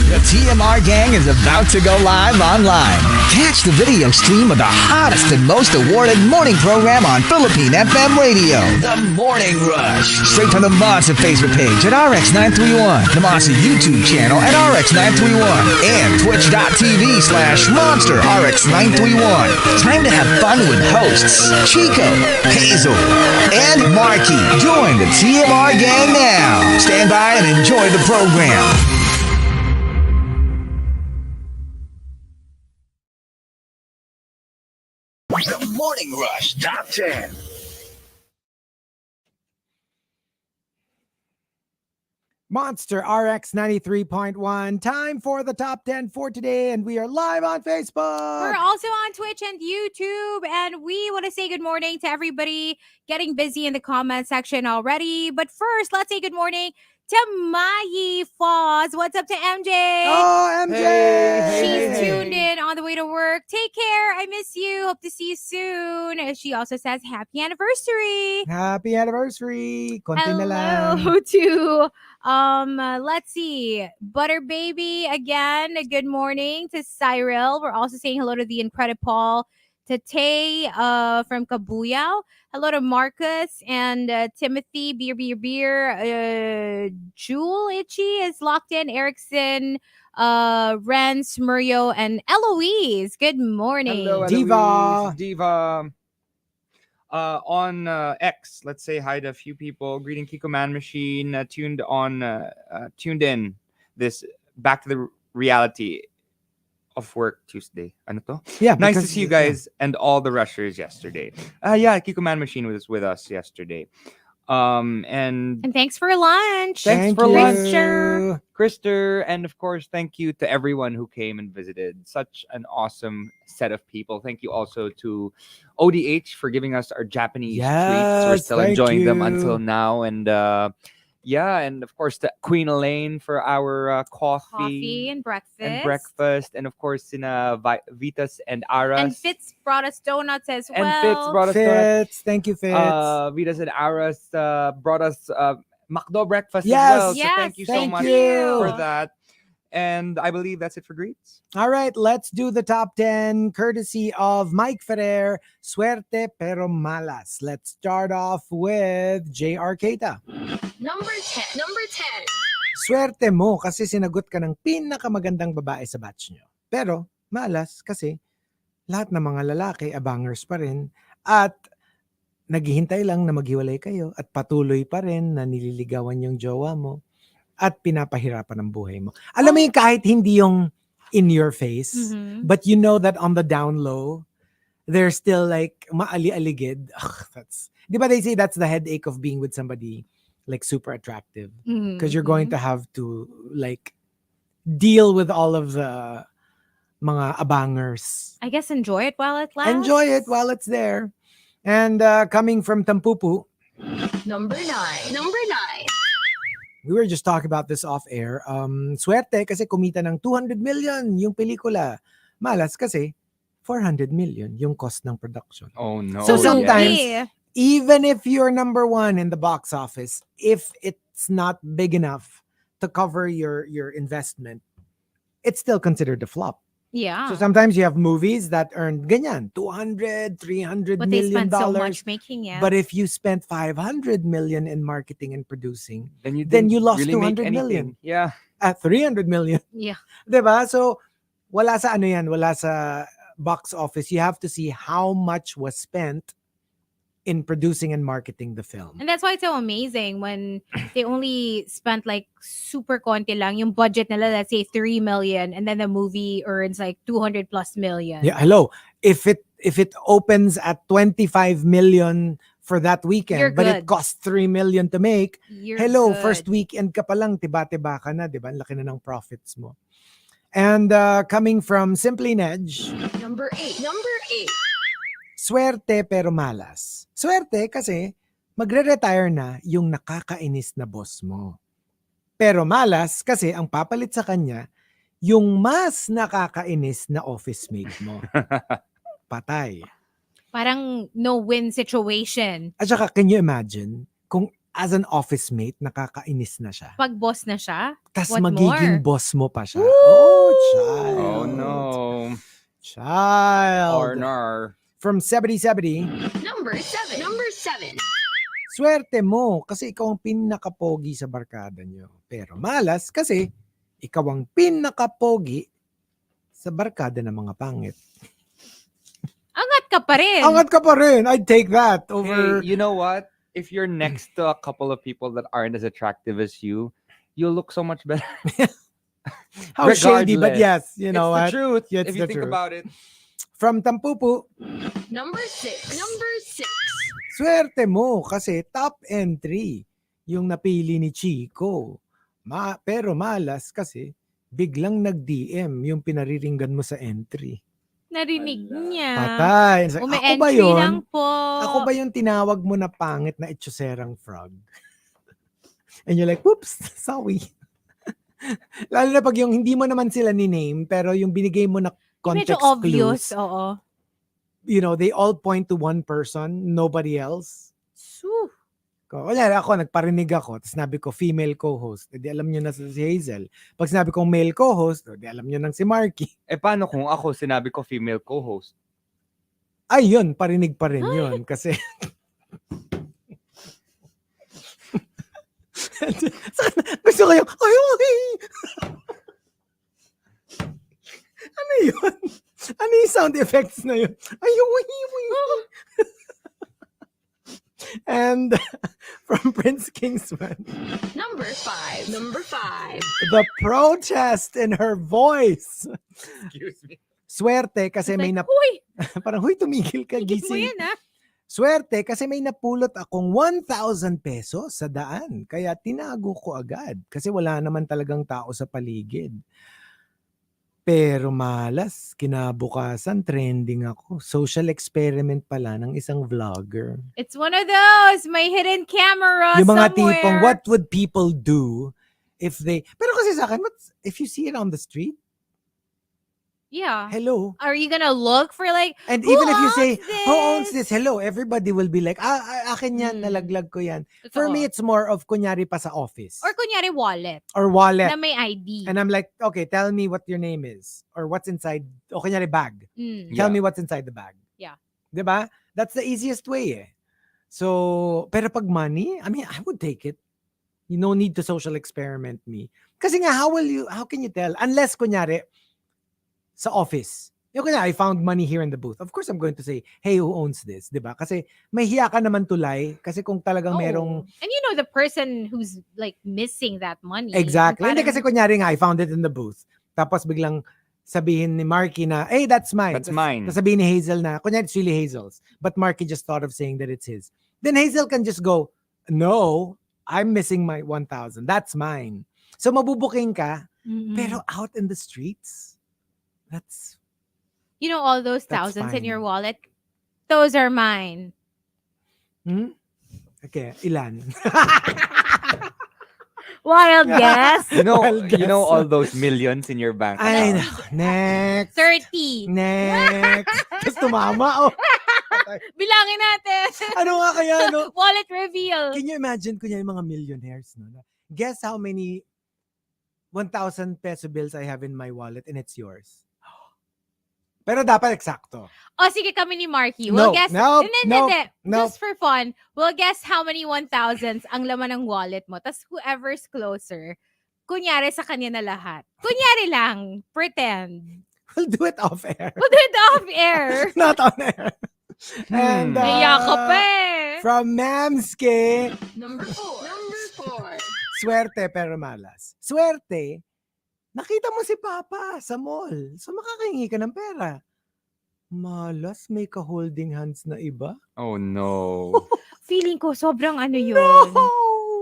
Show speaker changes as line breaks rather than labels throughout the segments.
The TMR gang is about to go live online. Catch the video stream of the hottest and most awarded morning program on Philippine FM radio. The Morning Rush. Straight from the Monster Facebook page at RX931, the Monster YouTube channel at RX931, and twitch.tv/Monster RX931. Time to have fun with hosts Chico, Hazel, and Markki. Join the TMR gang now. Stand by and enjoy the program. The Morning Rush Top 10.
Monster RX93.1. Time for the top 10 for today, and we are live on Facebook.
We're also on Twitch and YouTube, and we want to say good morning to everybody getting busy in the comment section already. But first, let's say good morning to Mayi Foz. What's up to MJ?
Oh, MJ!
She's tuned in on the way to work. Take care. I miss you. Hope to see you soon. She also says happy anniversary.
Happy anniversary. Konti na lang.
Hello to let's see, Butter Baby again. Good morning to Cyril. We're also saying hello to the Incredible, to Tay from Kabuyao. Hello to Marcus and Timothy. Beer. Jewel Itchy is locked in. Erickson, Renz, Murillo, and Eloise. Good morning.
Hello, Eloise. Diva. On X, let's say hi to a few people. Greeting Kiko Man Machine, tuned in this back to the reality of work Tuesday. Ano to?
Yeah,
nice to see you guys and all the rushers yesterday. Kiko Man Machine was with us yesterday. And
thanks for lunch.
Thanks for lunch,
Krister.
And of course, thank you to everyone who came and visited. Such an awesome set of people. Thank you also to ODH for giving us our Japanese treats. We're still enjoying them until now. And and of course to Queen Elaine for our coffee
and breakfast.
And of course Vitas and Aras.
And Fitz brought us donuts as well.
And Fitz brought us
donuts. Thank you, Fitz.
Vitas and Aras brought us McDo breakfast as well. So thank you so much for that. And I believe that's it for greets.
All right, let's do the top 10 courtesy of Mike Ferrer. Suwerte pero malas. Let's start off with JR Keita.
Number 10.
Swerte mo kasi sinagot ka ng pinakamagandang babae sa batch nyo. Pero malas kasi lahat ng mga lalaki abangers pa rin at naghihintay lang na maghiwalay kayo at patuloy pa rin na nililigawan yung jowa mo at pinapahirapan ang buhay mo. Alam mo yung kahit hindi yung in your face, but you know that on the down low, they're still like maali-aligid. Di ba they say that's the headache of being with somebody like super attractive? Because you're going to have to like deal with all of the mga abangers.
I guess enjoy it while it lasts.
Enjoy it while it's there. And coming from Tampupu.
Number 9.
We were just talking about this off air. Swerte kasi kumita ng 200 million yung pelikula. Malas kasi 400 million yung cost ng production.
Oh no.
So sometimes, even if you're number one in the box office, if it's not big enough to cover your investment, it's still considered a flop.
Yeah.
So sometimes you have movies that earn ganyan, 200, 300
but
million
they spent
dollars.
so much making it.
But if you spent 500 million in marketing and producing,
then
you lost
really
200 million.
Yeah.
At 300 million.
Yeah.
Diba? So wala sa ano yan, wala sa box office. You have to see how much was spent in producing and marketing the film.
And that's why it's so amazing when they only spent like super konti lang yung budget nila, let's say 3 million, and then the movie earns like 200 plus million.
Yeah, hello. If it opens at 25 million for that weekend, but it costs 3 million to make,
You're good.
first weekend ka pa lang, tiba-tiba ka na, diba? Ang laki na ng profits mo. And coming from Simply Nedge.
Number 8.
Swerte pero malas. Swerte kasi magre-retire na yung nakakainis na boss mo. Pero malas kasi ang papalit sa kanya yung mas nakakainis na office mate mo. Patay.
Parang no-win situation.
At saka, can you imagine kung as an office mate, nakakainis na siya.
Pag boss na siya,
Tas
what
magiging
more?
boss mo pa siya.
Woo!
Oh, child.
Oh no.
Child.
Ornar.
From 7070,
Number 7. Number 7.
swerte mo kasi ikaw ang pinakapogi sa barkada nyo. Pero malas kasi ikaw ang pinakapogi sa barkada ng mga pangit.
Angat ka pa rin.
Angat ka pa rin. I'd take that over...
Hey, you know what? If you're next to a couple of people that aren't as attractive as you'll look so much better.
How shady, but
regardless.
yes, you know
It's
what?
the truth.
It's
If you
the
think
truth.
about it.
From Tampupu,
Number 6. Number 6.
swerte mo kasi top entry yung napili ni Chico. Pero malas kasi biglang nag-DM yung pinariringgan mo sa entry.
Narinig niya.
Patay. Ako ba
Umi-entry
yun?
lang po.
Ako ba yung tinawag mo na pangit na itsuserang frog? And you're like, whoops, sorry. Lalo na pag yung hindi mo naman sila ni-name, pero yung binigay mo na context
Medyo obvious,
clues,
oo.
you know, they all point to one person, nobody else.
Su.
Kunyari ako, nagparinig ako, tapos sinabi ko, female co-host. Di alam nyo na si Hazel. Pag sinabi ko male co-host, di alam nyo na si Markki.
Eh, paano kung ako sinabi ko female co-host?
Ay, yun, parinig pa rin yun. Kasi, gusto ko yung, ay. Ano yun? Ano yung sound effects na yun? Ay. And from Prince Kingsman,
Number 5. Number 5.
the protest in her voice.
Excuse me.
Swerte kasi
It's
may
like, huy,
parang huy tumigil ka
higit mo
gising.
yan ah.
Swerte kasi may napulot akong 1,000 pesos sa daan. Kaya tinago ko agad kasi wala naman talagang tao sa paligid. Pero malas, kinabukasan, trending ako. Social experiment pala ng isang vlogger.
It's one of those, may hidden camera
Yung mga
somewhere.
tipong, what would people do if they... Pero kasi sa akin, if you see it on the street,
Yeah.
hello.
Are you gonna look for like,
And
who
even if you say,
owns
who owns
this?
this? Hello, everybody will be like, akin yan, nalaglag ko yan. For me, it's more of kunyari pa sa office.
Or kunyari wallet
Or wallet.
na may ID.
And I'm like, okay, tell me what your name is. Or what's inside. O kunyari bag.
Mm.
Tell
Yeah.
me what's inside the bag.
Yeah.
Diba? That's the easiest way eh. So, pero pag money, I mean, I would take it. You no need to social experiment me. Kasi nga, how can you tell? Unless kunyari, sa office. Yung kunyari, I found money here in the booth. Of course, I'm going to say, hey, who owns this? Diba? Kasi may hiya ka naman tulay. Kasi kung talagang merong...
And you know the person who's like missing that money.
Exactly. Hindi
Parang-
kasi kunyari nga, I found it in the booth. Tapos biglang sabihin ni Markki na, hey, that's mine.
That's mine.
Tapos sabihin ni Hazel na, kunyari it's really Hazel's. But Markki just thought of saying that it's his. Then Hazel can just go, no, I'm missing my 1,000. That's mine. So mabubuking ka,
Mm-mm.
pero out in the streets, that's...
you know all those
That's
thousands in your
fine.
wallet? Those are mine.
Okay, ilan?
Wild guess.
You know,
Wild
you know
guess.
all those millions in your bank
Ay,
account.
next.
30.
Next. Tapos tumama. Oh.
Bilangin natin.
Ano nga kaya, no?
Wallet reveal.
Can you imagine kunya yung mga millionaires, no? Guess how many 1,000 peso bills I have in my wallet and it's yours. Pero dapat eksakto.
O sige kami ni Markki.
No,
We'll guess.
nope,
Hindi.
nope.
Just for fun, we'll guess how many 1,000s ang laman ng wallet mo. Tapos whoever's closer, kunyari sa kanya na lahat. Kunyari lang. Pretend.
We'll do it off air.
We'll do it off air.
Not on air. And
Naiya ka pa eh.
from Mamske,
Number 4. Number 4.
swerte pero malas. Swerte, nakita mo si Papa sa mall. So makakahingi ka ng pera. Malas, may ka-holding hands na iba.
Oh no.
Feeling ko sobrang ano yun.
No!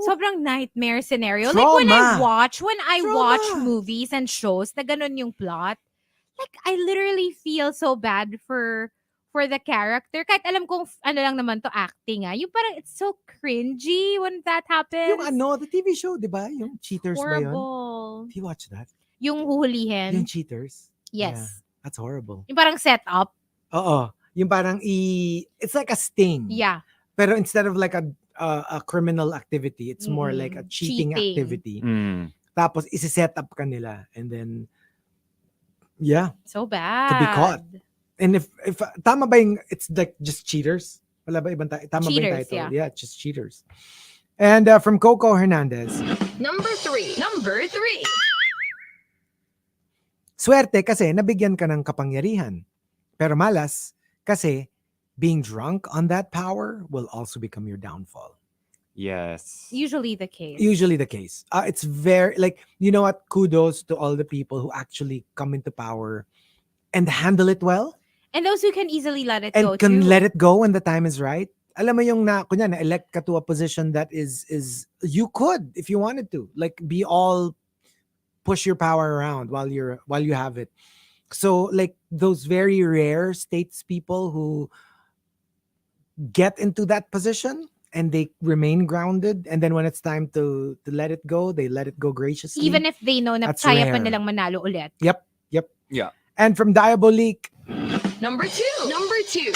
Sobrang nightmare scenario.
Trauma.
Like when I watch
Trauma.
movies and shows na ganun yung plot, like I literally feel so bad for the character. Kahit alam kong ano lang naman to acting Yung parang it's so cringy when that happens.
Yung the TV show, di ba? Yung Cheaters ba yun?
horrible.
Have you watched that?
Yung huhulihin.
Yung Cheaters?
Yes.
Yeah, that's horrible.
Yung parang setup.
Oo. Yung parang it's like a sting.
Yeah.
Pero instead of like a a criminal activity. It's more like a cheating
Cheating.
activity.
Mm.
Tapos isi-set up ka nila and then yeah,
So bad.
to be caught. And if tama ba yung it's like just cheaters? Wala ba ibang tama ba yung
Cheaters,
title?
yeah.
Just cheaters. And from Coco Hernandez,
Number 3. Number 3.
swerte kasi nabigyan ka ng kapangyarihan. Pero malas kasi being drunk on that power will also become your downfall.
Yes.
Usually the case.
Usually the case. It's very like, you know what? Kudos to all the people who actually come into power and handle it well
And those who can easily let it
and
go
can
too.
let it go when the time is right. Alam mo yung kunya na-elect ka to a position that is you could if you wanted to like be all push your power around while you have it. So like those very rare statespeople who get into that position and they remain grounded, and then when it's time to let it go, they let it go graciously.
Even if they know na
That's
kaya pa
rare.
nilang manalo ulit.
Yep.
Yeah.
And from Diabolique,
Number 2. Number 2.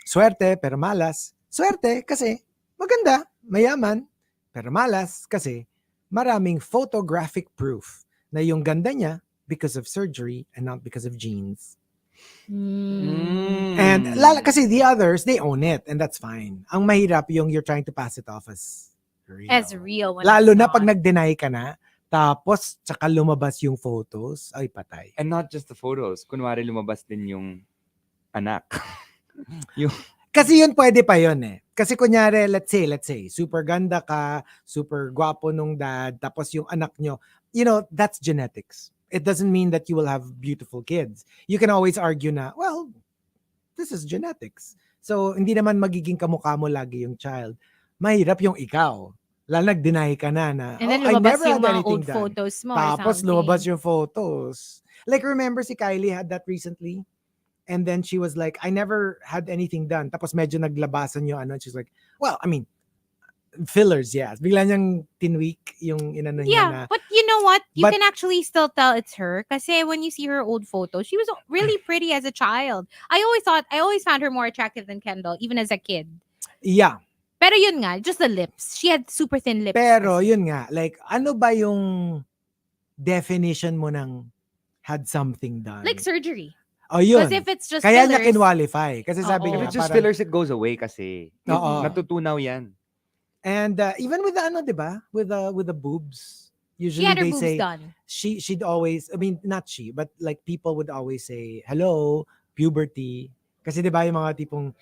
swerte pero malas. Swerte kasi maganda, mayaman, pero malas kasi maraming photographic proof na yung ganda niya because of surgery and not because of genes.
Mm.
And kasi the others, they own it and that's fine. Ang mahirap yung you're trying to pass it off as real.
As real. When
Lalo
it's
na
not.
pag nag-deny ka na, tapos tsaka lumabas yung photos, ay patay.
And not just the photos. Kunwari lumabas din yung anak.
Kasi yun pwede pa yun eh. Kasi kunyari, let's say, super ganda ka, super gwapo nung dad, tapos yung anak nyo, that's genetics. It doesn't mean that you will have beautiful kids. You can always argue na, well, this is genetics. So, hindi naman magiging kamukha mo lagi yung child. Mahirap yung ikaw. Lalo nag-deny ka na
And then
I
lumabas
never
yung
had
mga
anything
old
done.
photos mo or
Tapos
something.
lumabas yung photos. Like, remember si Kylie had that recently? And then she was like, I never had anything done. Tapos medyo naglabasan yung ano. She's like, well, I mean, fillers, yeah. Bigla niyang tinweak yung inano niya na.
But you know what? You
But-
can actually still tell it's her. Kasi when you see her old photos, she was really pretty as a child. I always found her more attractive than Kendall, even as a kid.
Yeah.
Pero yun nga, just the lips. She had super thin lips.
Pero
kasi.
yun nga, like, ano ba yung definition mo ng had something done?
Like surgery.
Oh, yun.
Because if it's just
Kaya niya
fillers,
kinwalify. Kasi sabi
Oo.
niya,
If it's just
parang-
fillers, it goes away kasi.
Oo.
Natutunaw yan.
And even with the ano, diba? With the boobs.
she
Usually
had her
they
boobs
say,
done.
she'd always, I mean, not she, but like people would always say, hello, puberty. Kasi diba yung mga tipong,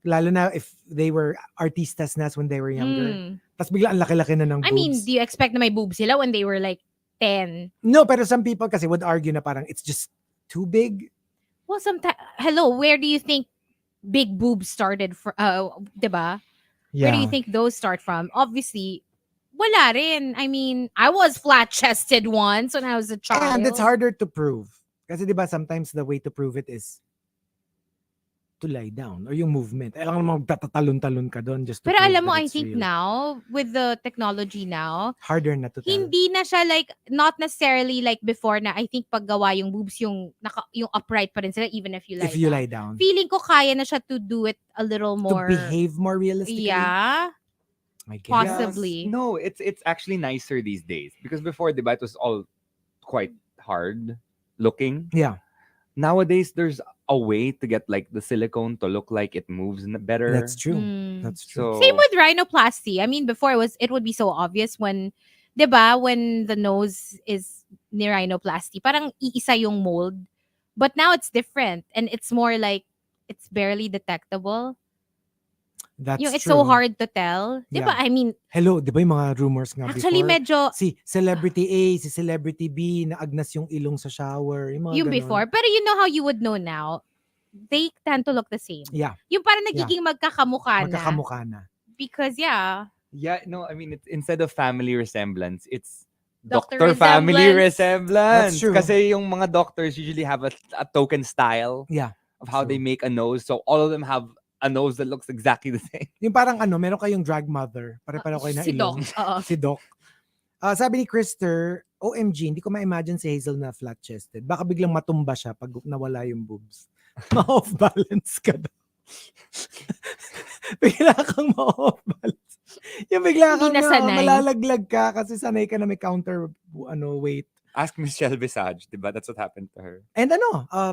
lalo na if they were artistas na when they were younger.
Mm.
Tapos bigla ang laki-laki na ng boobs.
I mean, do you expect na may boobs sila when they were like 10?
No, pero some people kasi would argue na parang it's just too big.
Well, sometimes, hello, where do you think big boobs started from? Diba? Where do you think those start from? Obviously, wala rin. I mean, I was flat-chested once when I was a child.
And it's harder to prove. Kasi di ba sometimes the way to prove it is to lie down or yung movement. Alam mo, tatatalon-talon ka doon just to
Pero
prove
alam mo,
that
I
it's
think
real.
now, with the technology now,
Harder na to tell.
hindi na siya like, not necessarily like before na I think paggawa yung boobs, yung upright pa rin sila even if you lie
If you
down.
lie down.
Feeling ko kaya na siya to do it a little more.
To behave more realistically.
Yeah.
I guess.
Possibly.
No, it's actually nicer these days. Because before, diba, it was all quite hard looking.
Yeah.
Nowadays, there's a way to get like the silicone to look like it moves better.
That's true.
Mm.
That's true.
So,
Same with rhinoplasty. I mean, before it would be so obvious when, diba, when the nose is near rhinoplasty, parang iisa yung mold. But now it's different and it's more like it's barely detectable.
That's
Yung it's
true.
so hard to tell. Diba?
Yeah.
I mean,
Hello, di ba yung mga rumors nga
actually
before?
medyo
Si Celebrity A, si Celebrity B, naagnas yung ilong sa shower. Yung mga
yung
ganon.
before. Pero you know how you would know now? They tend to look the same.
Yeah.
Yung parang nagiging magkakamukha na.
Magkakamukha na.
Because yeah.
yeah, no, I mean, it's, instead of family resemblance, it's
Doctor
doctor family
resemblance.
resemblance.
That's true.
Kasi yung mga doctors usually have a token style
Yeah.
of how they
True.
make a nose. So all of them have a nose that looks exactly the same.
Yung parang ano, meron kayong drag mother. Pare-pareho kayo na
Si Doc.
ilong.
Oo.
Si Doc. Sabi ni Krister, OMG, hindi ko ma-imagine si Hazel na flat-chested. Baka biglang matumba siya pag nawala yung boobs. Ma-off balance ka daw. Bigla kang ma-off balance. Yung bigla
Hindi
kang
na sanay.
malalaglag ka kasi sanay ka na may counter weight.
Ask Michelle Visage, diba? That's what happened to her.
And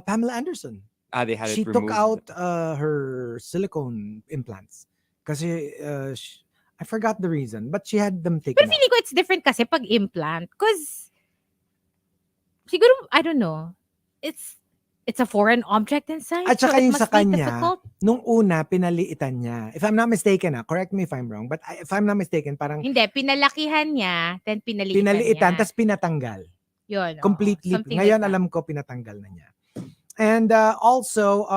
Pamela Anderson.
They had
She
it
took
removed.
out her silicone implants. Kasi I forgot the reason, but she had them taken
Pero
out.
feeling ko it's different kasi pag implant. Because, siguro, I don't know. It's a foreign object inside.
At saka
so it
yung
must
sa
be
kanya,
difficult.
nung una, pinaliitan niya. If I'm not mistaken, correct me if I'm wrong, but if I'm not mistaken, parang
Hindi, pinalakihan niya, then pinaliitan
pinaliitan,
niya.
tas pinatanggal.
Yun, oo.
Completely.
Something
Ngayon,
like that.
alam ko, pinatanggal na niya. And also,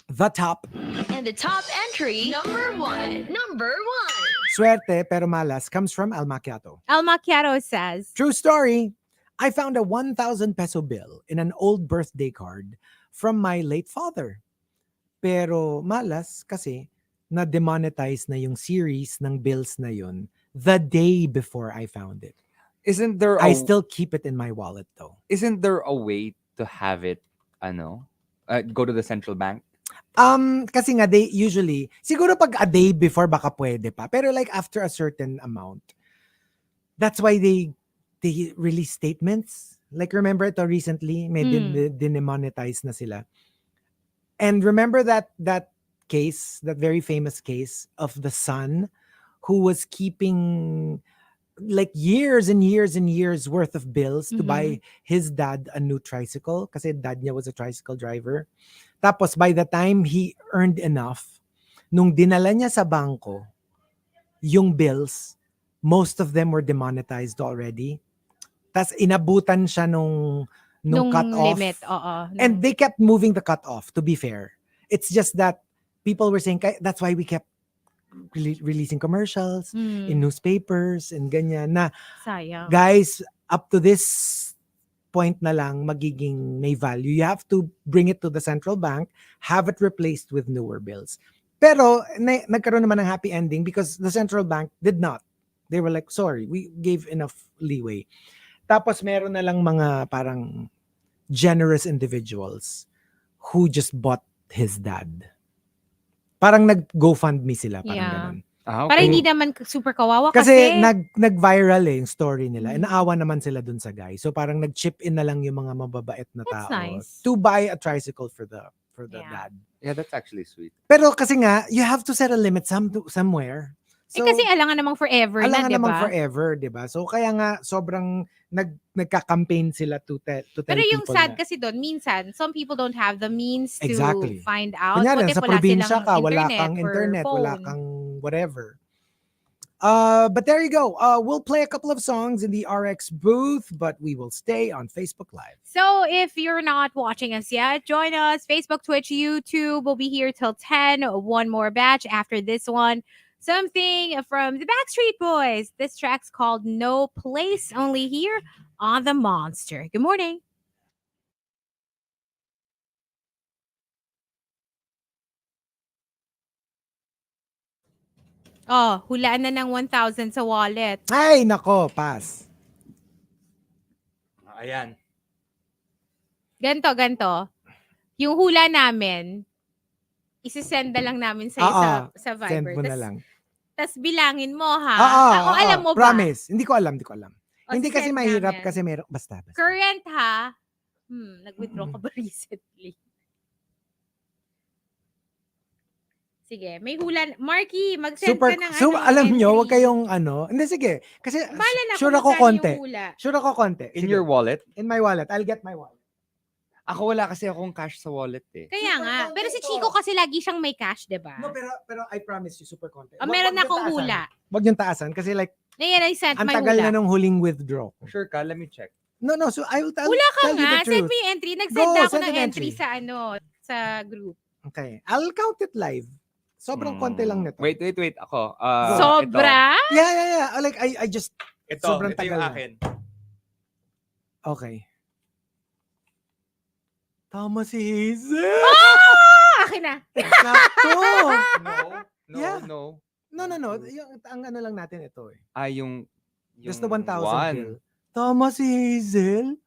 the top.
And the top entry, number 1. Number 1.
Suwerte pero malas comes from Al Macchiato.
Al Macchiato says,
True story. I found a 1,000 peso bill in an old birthday card from my late father. Pero malas kasi na-demonetize na yung series ng bills na yun the day before I found it.
Isn't there
I still keep it in my wallet though.
Isn't there a way to have it, go to the central bank?
Kasi nga they usually, siguro pag a day before baka pwede pa. Pero like after a certain amount, that's why they release statements. Like remember ito recently, may demonetize na sila. And remember that case, that very famous case of the son who was keeping like years and years and years worth of bills to buy his dad a new tricycle kasi dad niya was a tricycle driver. Tapos by the time he earned enough, nung dinala niya sa bangko, yung bills, most of them were demonetized already. Tas inabutan siya nung cut-off.
limit,
And they kept moving the cut-off, to be fair. It's just that people were saying, that's why we kept releasing commercials in newspapers and ganyan na,
sayang.
guys, up to this point na lang magiging may value. You have to bring it to the central bank, have it replaced with newer bills. Pero nagkaroon naman ng happy ending because the central bank did not. They were like, sorry, we gave enough leeway. Tapos meron na lang mga parang generous individuals who just bought his dad. Parang nag-GoFundMe sila, parang ganun.
Okay.
Para hindi naman super kawawa
Kasi
kasi
nag-viral yung story nila. Naawa naman sila dun sa guy. So parang nag-chip in na lang yung mga mababait na
That's
tao
nice.
to buy a tricycle for the dad.
Yeah, that's actually sweet.
Pero kasi nga, you have to set a limit somewhere. So,
kasi alangan namang forever na,
alangan
di
namang
ba?
forever, di ba? So kaya nga sobrang nagka-campaign sila to tell
Pero yung
people
sad
na,
kasi doon, minsan, some people don't have the means to
Exactly.
find out.
kunyari,
What if
sa
wala
probinsya
silang
ka, wala kang
or
internet, wala
phone?
kang whatever. But there you go. We'll play a couple of songs in the RX booth, but we will stay on Facebook Live.
So if you're not watching us yet, join us. Facebook, Twitch, YouTube. We'll be here till 10. One more batch after this one. Something from the Backstreet Boys. This track's called No Place, only here on the Monster. Good morning. Oh, hulaan na ng 1,000 sa wallet.
Ay, nako, pass.
Ayan.
Ganto. Yung hula namin, isisend na lang namin sa sa
Send
Viber.
mo na lang.
Tapos bilangin mo, ha? Alam mo ba?
Promise. Hindi ko alam.
O,
Hindi kasi
send
mahirap
namin.
kasi meron. Basta.
Current, ha? Nag-withdraw ka ba recently? Sige, may hula. Markki, mag-send ka ng
alam nyo, wag
entry.
kayong Hindi, sige. Kasi
Bahala na
sure
kung
ako
magkano
konti.
yung hula.
Sure ako konti.
In
Sige.
your wallet?
In my wallet. I'll get my wallet.
Ako wala kasi akong cash sa wallet eh.
Kaya
Super
nga.
konti
Pero si
ito.
Chico kasi lagi siyang may cash, diba?
No, pero I promise you, super konti.
Meron na akong hula.
Wag yung taasan. Kasi like,
Ngayon, I sent
ang
my
tagal
hula.
na nung huling withdraw.
Sure ka? Let me check.
No, so I'll
Hula ka
tell you
nga.
the
Send
truth.
mo yung entry. Nag-send
Go,
na ako
send
ng
an
entry
entry.
sa group.
Okay. I'll count it live. Sobrang konti lang nito.
Wait. Ako.
Sobra?
Yeah. Like, I just,
Ito,
sobrang
ito
tagal
yung
na.
akin.
Okay. Tama si Hazel!
Akin na.
Eksakto! Yeah.
No.
No. Ang ano lang natin ito eh.
Yung
Just the 1,000
one.
bill. Tama si Hazel?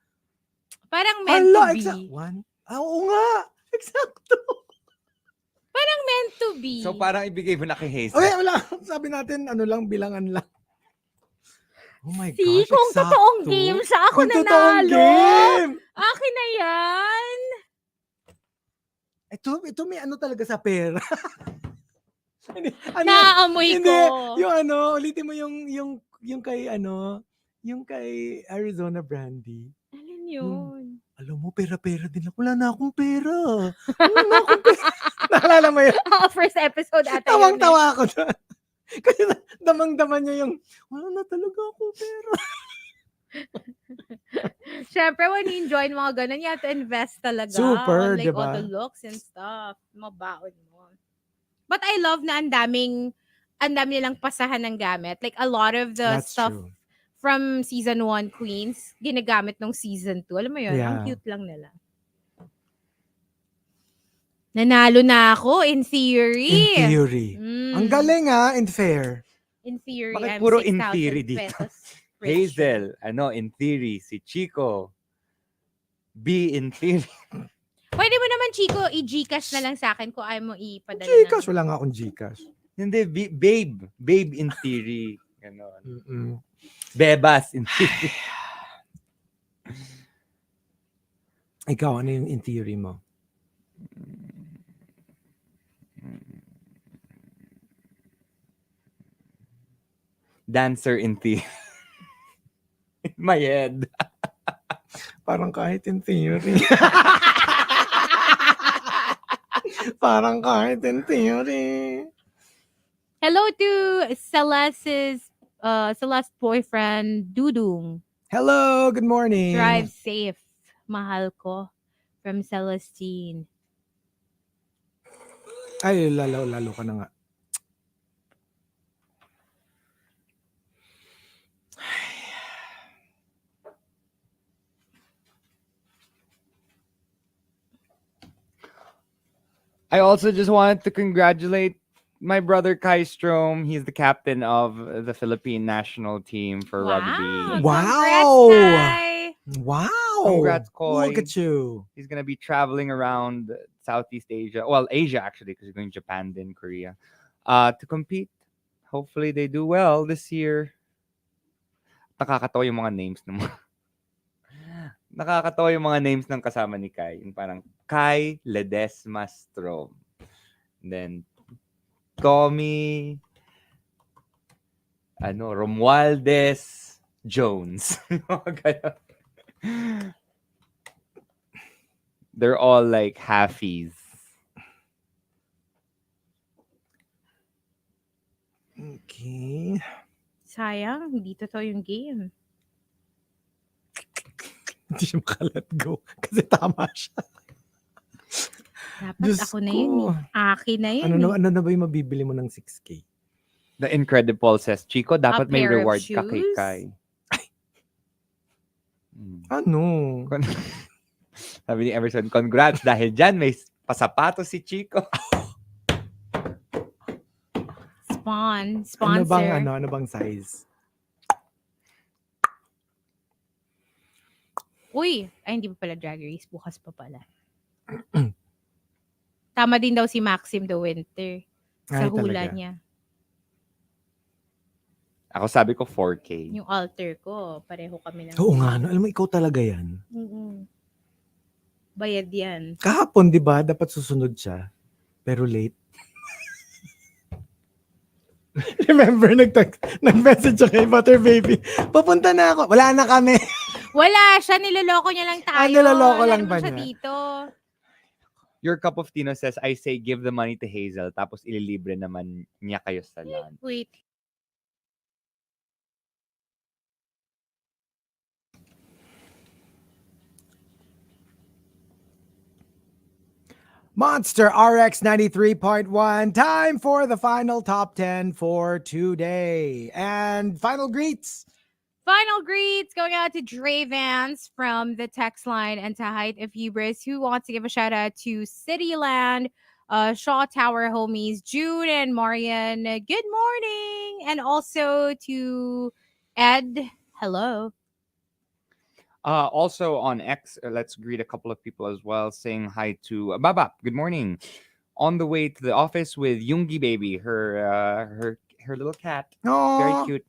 Parang meant to be.
One? Oo nga! Eksakto!
Parang meant to B.
So parang ibigay mo na kay Hazel.
Okay, wala. Sabi natin, ano lang, bilangan lang. Oh my
See,
gosh,
kung totoong
eksakto.
game siya, ako
Kung totoong
nanalo.
game.
Akin na yan.
Ito may ano talaga sa pera. Hindi,
Naamoy
hindi,
ko.
yung ulitin mo yung kay yung kay Arizona Brandy.
Alin yun?
Alam mo, pera-pera din ako. Wala na akong pera. Wala na akong pera. Naalala mo yun?
First episode ata yun.
Tawang-tawa ako doon. Kasi damang-daman niya yung, wala na talaga akong pera.
Siyempre, when you enjoy mga ganun, you have to invest talaga.
Super,
on, like,
diba?
all the looks and stuff. Mabaon mo. But I love na ang dami nilang pasahan ng gamit. Like, a lot of the
That's
stuff
true.
from season 1 Queens, ginagamit nung season 2. Alam mo yun?
Yeah.
Ang cute lang nila. Nanalo na ako in theory.
In theory.
Mm.
Ang galing in fair.
In theory,
Bakit
I'm
puro
6,000
in theory dito?
pesos richer.
Hazel, in theory, si Chico. B in theory.
Pwede mo naman, Chico, i-Gcash na lang sa akin kung ayaw mo ipadala
Gcash,
ng...
wala nga akong Gcash.
Hindi, babe. Babe in theory. Ganon.
Mm-mm.
Bebas in theory.
Ikaw, ano yung in theory mo?
Dancer in theory. In my head.
Parang kahit in theory. Parang kahit in theory.
Hello to Celeste's Celeste boyfriend, Dudung.
Hello, good morning.
Drive safe, mahal ko. From Celestine.
Ay, lalo ka na nga.
I also just wanted to congratulate my brother Kai Strom. He's the captain of the Philippine national team for rugby.
Wow.
Congrats, Kai.
Wow.
Congrats, Koi.
Look at you.
He's going to be traveling around Southeast Asia. Well, Asia, actually, because he's going to Japan, then Korea, to compete. Hopefully, they do well this year. Nakakatawa yung mga names ng mga... Nakakatawa yung mga names ng kasama ni Kai. Yung parang Kai Ledesma Strom. Then, Tommy... Romualdez Jones. They're all like halfies.
Okay.
Sayang, hindi totoo yung game.
Hindi siya makalet go. Kasi tama siya.
Dapat
Diyos
ako na
ko.
yun. Akin na yun.
Ano na ba yung mabibili mo ng 6K?
The Incredible says, Chico, dapat may
pair of
reward ka kay
shoes?
Kai.
Ano?
Sabi ni Emerson, congrats dahil dyan may pasapato si Chico.
Sponsor.
Ano bang size?
Uy, ay hindi pa pala drag race. Bukas pa pala. Tama din daw si Maxim the Winter. Sa
Ay,
hula
talaga.
niya.
Ako sabi ko 4K.
Yung alter ko, pareho kami ng...
Oo nga, no? Alam mo, ikaw talaga yan.
Mm-mm. Bayad yan.
Kahapon, di ba, dapat susunod siya. Pero late. Remember, nag-message siya kay Butter Baby. Papunta na ako. Wala na kami.
Wala siya, niloloko niya lang tayo.
Niloloko
Wala
lang
naman
ba
siya
niya?
dito.
Your cup of Tino says, I say give the money to Hazel tapos ililibre naman niya kayo sa lunch.
Wait.
Monster RX93.1. Time for the final top 10 for today. And final greets.
Final greets going out to Dre Vance from the text line and to Height of Hubris, who wants to give a shout out to Cityland, Shaw Tower homies, Jude and Marian. Good morning. And also to Ed. Hello.
Also on X, let's greet a couple of people as well, saying hi to Baba. Good morning. on the way to the office with Yungi baby, her little cat. Very
Oh,
cute.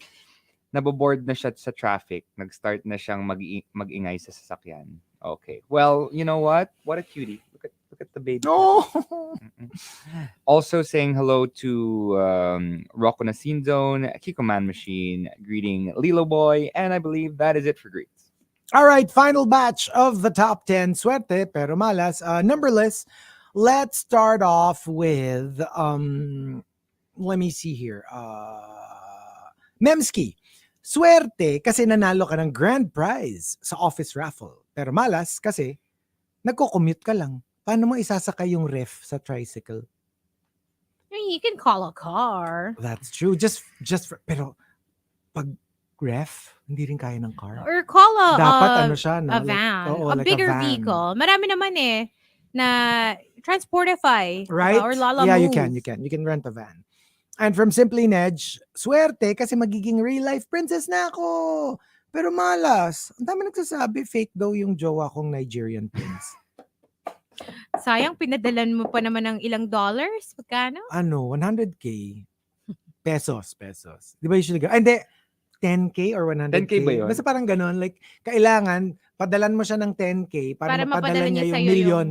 Naboboard na siya sa traffic. Nag-start na siyang mag-ingay sa sasakyan. Okay. Well, you know what? What a cutie. Look at the baby cat.
no.
Mm-mm. Also saying hello to Rocco na Scene Zone, Kiko Man Machine, greeting Lilo Boy, and I believe that is it for greets.
All right, final batch of the top 10 Suerte pero malas, numberless. Let's start off with let me see here. Memski. Suerte kasi nanalo ka ng grand prize sa office raffle. Pero malas kasi nagko-commute ka lang. Paano mo isasakay yung ref sa tricycle?
I mean, you can call a car.
That's true. Pero pag ref, hindi rin kaya ng car.
Or call
Dapat ano siya, no?
a van.
Oo,
a
like
bigger
a van.
vehicle. Marami naman na Transportify.
Right?
Or Lala
Yeah,
Move.
you can. You can rent a van. And from Simply Nedge, swerte kasi magiging real-life princess na ako. Pero malas, ang dami nagsasabi, fake daw yung jowa kong Nigerian prince.
Sayang, pinadalan mo pa naman ng ilang dollars. Magkano?
100K pesos. Di ba usually hindi, 10K or 100K?
10K ba yun?
Basta parang ganun. Like, kailangan, padalan mo siya ng 10K para mapadala niya yung
sa'yo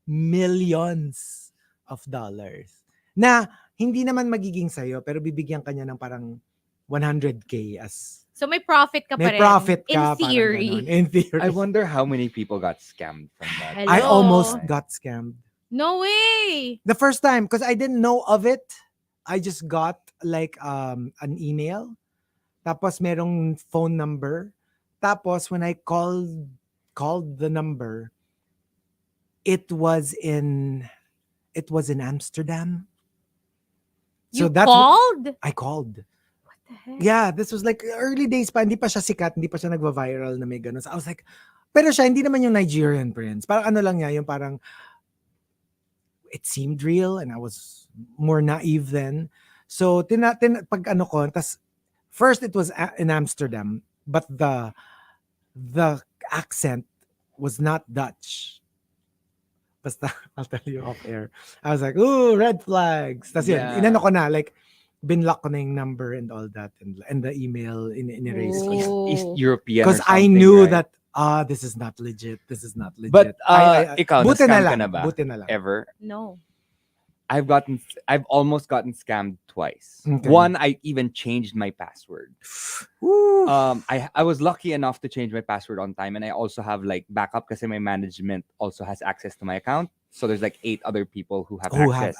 millions of dollars. Na, hindi naman magiging sa'yo, pero bibigyan ka niya ng parang 100K as...
So may profit ka pa
May
rin.
profit ka.
In
parang
theory.
ganun. In theory.
I wonder how many people got scammed from that.
Hello.
I almost got scammed.
No way!
The first time, because I didn't know of it, I just got like an email. Tapos merong phone number. Tapos when I called the number, it was in Amsterdam.
You called?
I called.
What the heck?
Yeah, this was like early days pa. Hindi pa siya sikat, hindi pa siya nagva-viral na may ganun. So I was like, pero siya, hindi naman yung Nigerian prince. Parang ano lang niya, yung parang, it seemed real and I was more naive then. So, pag ano ko, tas, first it was in Amsterdam, but the accent was not Dutch. Basta, I'll tell you off air. I was like, ooh, red flags. Tapos yun,
Yeah.
inano ko na, like, binlock ko na yung number and all that, and the email, in-erase ko.
Oh.
East European.
Because
or
I
something,
knew
right?
that, this is not legit. This is not legit.
But ikaw,
buti na
na-scam ka
lang.
na ba?
Buti na lang.
Ever?
No.
I've almost gotten scammed twice.
Okay.
One, I even changed my password.
Woo.
I was lucky enough to change my password on time, and I also have like backup because my management also has access to my account. So there's like 8 other people who have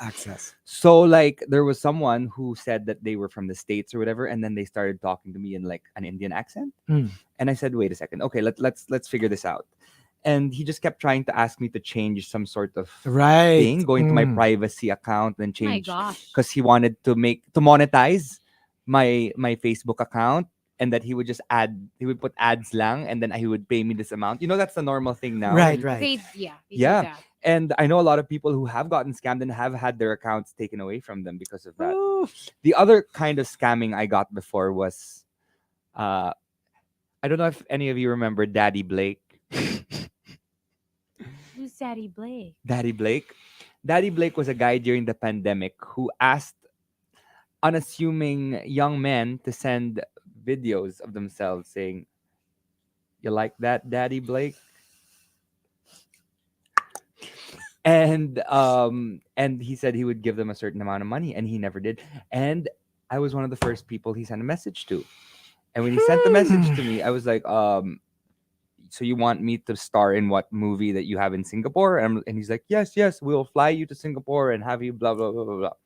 access. So like there was someone who said that they were from the States or whatever, and then they started talking to me in like an Indian accent.
Mm.
And I said, wait a second, okay, let's figure this out. And he just kept trying to ask me to change some sort of
Right.
thing, going to my
Mm.
privacy account and
My
change
gosh.
because he wanted to monetize my Facebook account, and that he would put ads lang, and then he would pay me this amount. You know, that's the normal thing now.
Right,
And-
right.
They do
Yeah.
that.
And I know a lot of people who have gotten scammed and have had their accounts taken away from them because of that.
Ooh.
The other kind of scamming I got before was, I don't know if any of you remember Daddy Blake.
Who's Daddy Blake?
Daddy Blake. Daddy Blake was a guy during the pandemic who asked unassuming young men to send videos of themselves saying, "You like that, Daddy Blake?" And he said he would give them a certain amount of money, and he never did. And I was one of the first people he sent a message to. And when he sent the message to me, I was like, so you want me to star in what movie that you have in Singapore? And he's like, yes, we'll fly you to Singapore and have you blah, blah, blah, blah, blah.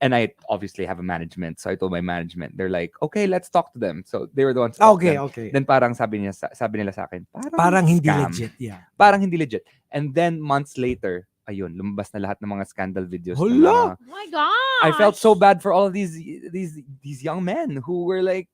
And I obviously have a management. So I told my management, they're like, okay, let's talk to them. So they were the ones. to talk to them.
Okay.
Then parang sabi nila sa akin,
Parang hindi
scam.
legit, yeah.
Parang hindi legit. And then months later, ayun, lumabas na lahat ng mga scandal videos. ng
Hala!
mga-
Oh my gosh.
I felt so bad for all of these young men who were like,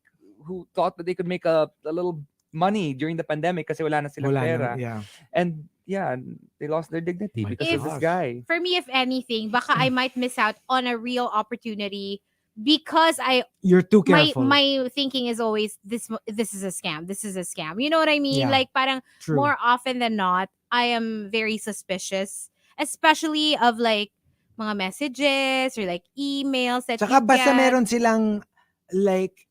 who thought that they could make a little money during the pandemic kasi wala na silang
Wala
pera.
na, yeah.
And yeah, they lost their dignity
My
because of this
gosh.
guy.
For me, if anything, baka I might miss out on a real opportunity because
You're too careful.
my thinking is always this is a scam. This is a scam. You know what I mean?
Yeah.
Like parang
True.
more often than not, I am very suspicious. especially of like mga messages or like emails that
Tsaka
you
basta
get.
meron silang like,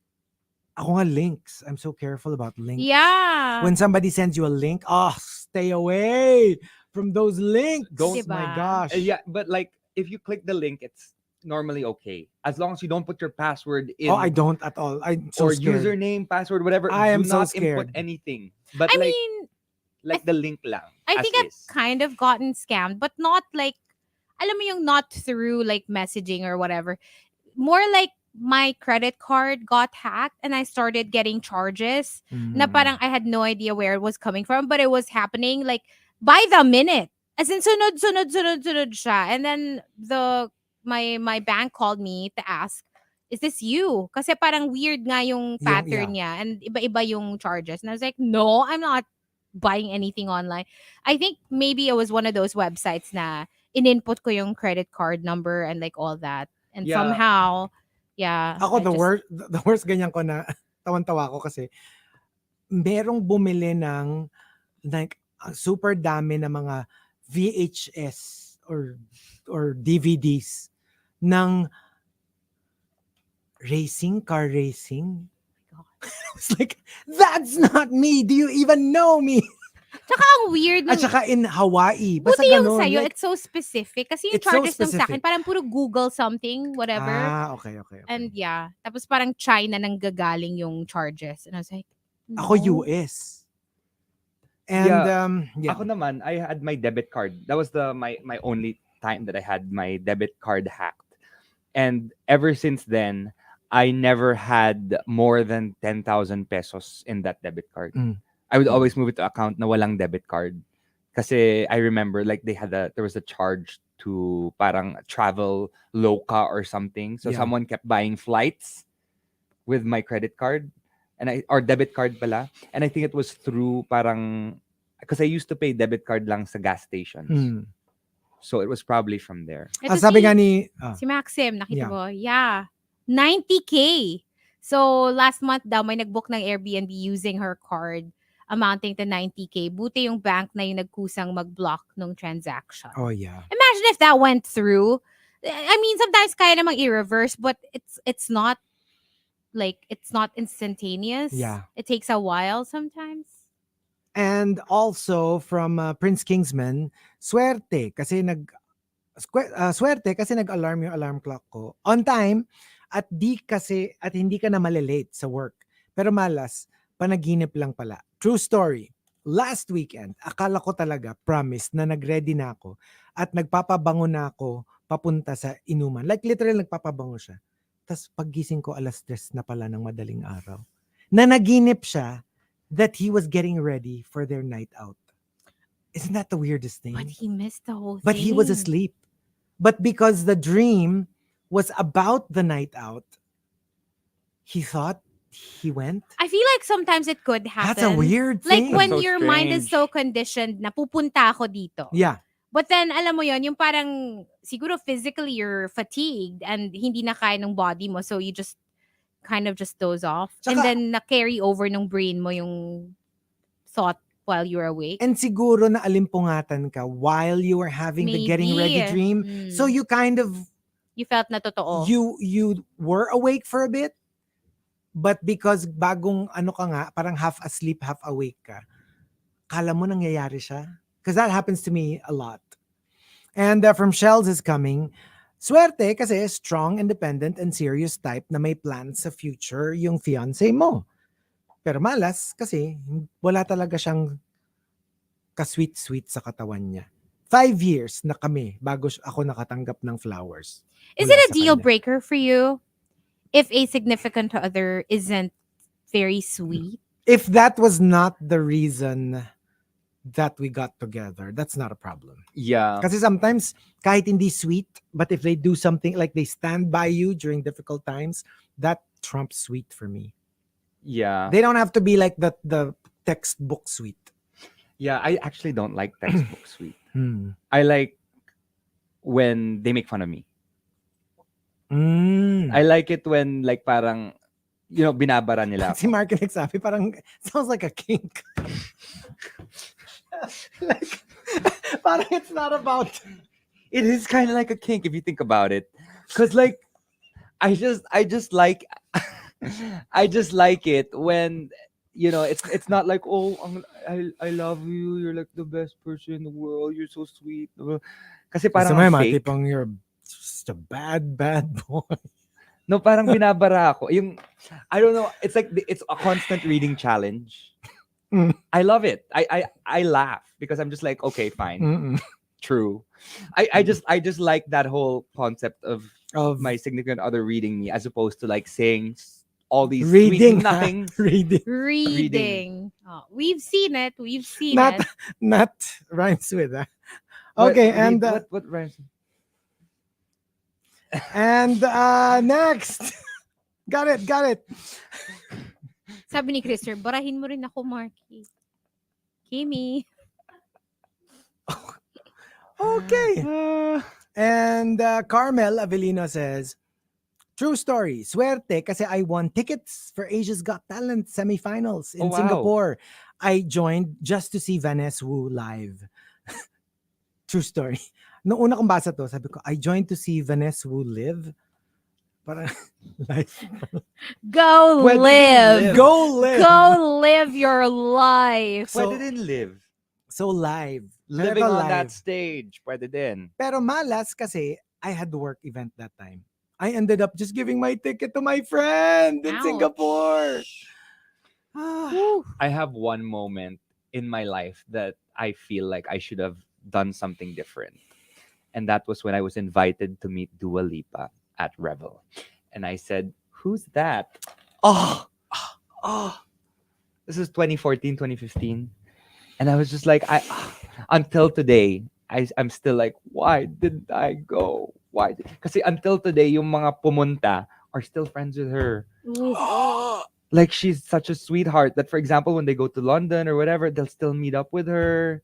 ako nga links. I'm so careful about links.
Yeah.
When somebody sends you a link, stay away from those links.
Don't-
My
Diba?
gosh.
Yeah, but like if you click the link, it's normally okay as long as you don't put your password in.
I don't at all. I'm so
or
scared.
username, password, whatever.
I am
do
so
not input
scared.
anything. But
I
like
mean,
the link lang.
I
as
think I've
is.
kind of gotten scammed, but not like, alam mo yung not through like messaging or whatever. More like my credit card got hacked and I started getting charges na parang I had no idea where it was coming from, but it was happening like by the minute. As in sunod siya. And then my bank called me to ask, is this you? Kasi parang weird nga yung pattern niya and iba-iba yung charges. And I was like, no, I'm not buying anything online. I think maybe it was one of those websites na in-input ko yung credit card number and like all that. And
Yeah.
somehow, yeah.
Ako,
I just-
the worst ganyan ko na tawan-tawa ko kasi merong bumili ng like super dami na mga VHS or DVDs ng car racing. I was like, that's not me. Do you even know me?
Tsaka ang weird
At
nung,
saka in Hawaii. Basta
buti yung
ganun,
sa'yo,
like,
it's so specific. Kasi yung
it's so
charges nung sa akin,
specific.
parang puro Google something, whatever.
Okay.
And yeah, tapos parang China nang gagaling yung charges. And I was like, no.
Ako US. And yeah.
Ako naman, I had my debit card. That was my only time that I had my debit card hacked. And ever since then, I never had more than 10,000 pesos in that debit card. I would always move it to account na walang debit card. Kasi I remember like there was a charge to parang travel loca or something. So
Yeah.
someone kept buying flights with my credit card or debit card pala. And I think it was through parang because I used to pay debit card lang sa gas stations. So it was probably from there.
Ito
sabi
si-
nga ni
Si Maxim, nakita
Yeah.
mo? Yeah. 90K. So, last month daw, may nag-book ng Airbnb using her card amounting to 90K. Buti yung bank na yung nagkusang mag-block ng transaction.
oh yeah.
Imagine if that went through. I mean, sometimes kaya namang i-reverse, but it's not like, it's not instantaneous.
Yeah.
It takes a while sometimes.
And also from Prince Kingsman, swerte kasi nag-alarm yung alarm clock ko on time at hindi ka na malilate sa work. Pero malas, panaginip lang pala. True story. Last weekend, akala ko talaga, promise, na nag-ready na ako at nagpapabango na ako papunta sa inuman. Like literal nagpapabango siya. Tapos paggising ko 3:00 na pala ng madaling araw. Nanaginip siya that he was getting ready for their night out. Isn't that the weirdest thing?
But he missed the whole
But
thing.
he was asleep. But because the dream was about the night out, he thought he went.
I feel like sometimes it could happen.
That's a weird
Like
thing.
when
So
your mind is
strange.
so conditioned na pupunta ako dito.
Yeah.
But then, alam mo yon, yung parang, siguro physically you're fatigued and hindi na kaya ng body mo. So you just kind of just doze off. And
Tsaka-
then na-carry over ng brain mo yung thought while you're awake.
And siguro na alimpungatan ka while you were having the getting ready
Maybe.
dream.
Mm.
So you kind of,
You felt na totoo.
you were awake for a bit. But because bagong ano ka nga, parang half asleep, half awake ka, kala mo nangyayari siya. Because that happens to me a lot. And from Shells is coming, swerte kasi strong, independent, and serious type na may plans sa future yung fiancé mo. Pero malas kasi wala talaga siyang ka-sweet-sweet sa katawan niya. 5 years na kami bago ako nakatanggap ng flowers.
Is
Wala
it a
sa
deal
kanya.
breaker for you if a significant other isn't very sweet?
If that was not the reason that we got together, that's not a problem.
Yeah.
Kasi sometimes, kahit hindi sweet, but if they do something like they stand by you during difficult times, that trumps sweet for me.
Yeah.
They don't have to be like the textbook sweet.
Yeah, I actually don't like textbook sweet.
Hmm.
I like when they make fun of me.
Mm.
I like it when like parang binabara nila
Si
ako.
Markki nagsabi, parang sounds like a kink. Like, parang it's not about...
It is kind of like a kink if you think about it, because like I just like I just like it when it's not like, oh, I love you, you're like the best person in the world, you're so sweet, kasi
Gusto
parang
mo
ang
yung mga
fake.
tipong you're just a bad boy.
No, parang binabara ako yung, I don't know, it's like it's a constant reading challenge.
Mm.
I love it. I laugh because I'm just like, okay, fine.
Mm-mm.
True. I just like that whole concept of
Of
my significant other reading me, as opposed to like saying all these
reading,
sweet nothings.
reading.
Reading. Oh, we've seen it. We've seen
Not
it.
not rhymes with that. Okay, and
what rhymes?
and next. Got it.
Sabi ni Christopher, barahin mo rin ako, Markki. Kimi.
Okay. And Carmel Avelino says, true story. Suwerte kasi I won tickets for Asia's Got Talent semifinals in
Oh, wow.
Singapore. I joined just to see Vanessa Wu live. True story. Noong una kong basa to, sabi ko, I joined to see Vanessa Wu live. Parang live.
Go
Pwede
live.
din live.
Go live.
Go live your life.
Pwede din live.
So live.
Living
Pero
on
live.
that stage. Pwede din.
Pero malas kasi I had work event that time. I ended up just giving my ticket to my friend in
Ouch.
Singapore. Ah.
Whew.
I have one moment in my life that I feel like I should have done something different. And that was when I was invited to meet Dua Lipa at Revel. And I said, who's that? Oh. This is 2014, 2015. And I was just like, until today, I'm still like, why didn't I go? Why? Kasi until today, yung mga pumunta are still friends with her.
Ooh.
Like, she's such a sweetheart that, for example, when they go to London or whatever, they'll still meet up with her.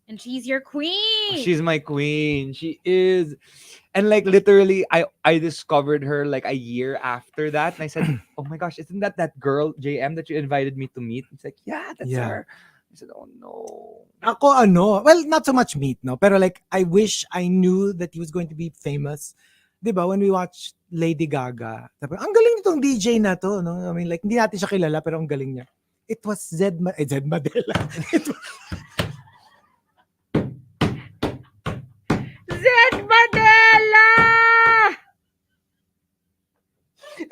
And she's your queen.
She's my queen. She is. And like literally, I discovered her like a year after that. And I said, oh my gosh, isn't that girl, JM, that you invited me to meet? It's like, yeah, that's her. I said, oh no.
Ako well, not so much meet, no? Pero like, I wish I knew that he was going to be famous. Diba, when we watched Lady Gaga, sabi, ang galing nitong DJ na to, no? I mean, like, hindi natin siya kilala, pero ang galing niya. It was Zed Madela.
Zed Madela!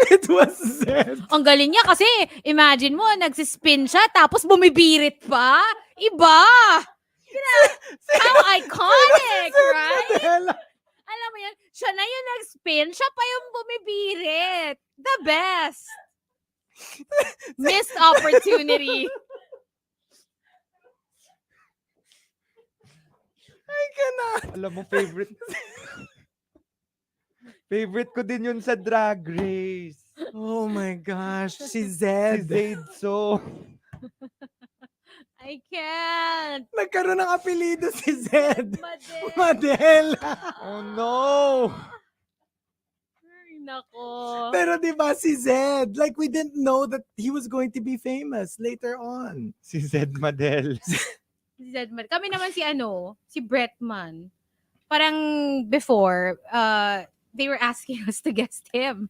It was Zed.
Ang galing niya kasi, imagine mo, nagsispin siya, tapos bumibirit pa. Iba! How iconic, right?
Madela.
Alam mo yan, siya na yung nag-spin, siya pa yung bumibirit. The best. Missed opportunity.
I cannot.
Alam mo, favorite ko din yun sa Drag Race.
Oh my gosh, si
Si
Zed.
Zayd, so...
I can't.
Nagkaroon ng apelido si Zed.
Madela.
Madela.
Oh no!
Ay, nako.
Pero di ba si Zed, like we didn't know that he was going to be famous later on.
Si Zed Madel.
Si Zed Madela. Kami naman si Bretman. Parang before, they were asking us to guest him.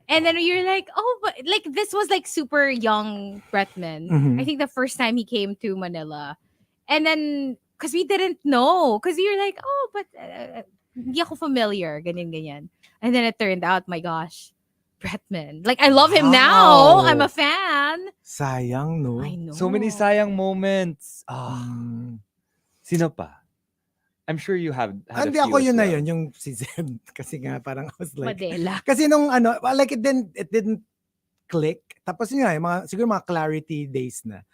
And then you're like, oh, but like this was like super young Bretman.
Mhm.
I think the first time he came to Manila. And then, because we didn't know. Because you're like, oh, but hindi ako familiar. Ganyan. And then it turned out, my gosh, Bretman. Like, I love him now.
Wow.
I'm a fan.
Sayang, no?
I know.
So many sayang moments.
Mm.
Sino pa? I'm sure you have had
Hindi
a few
ako
as
yun na
well.
yun, yung si Zed. Kasi nga parang I was like,
Madela.
kasi nung like it didn't click. Tapos yun nga, siguro mga clarity days na.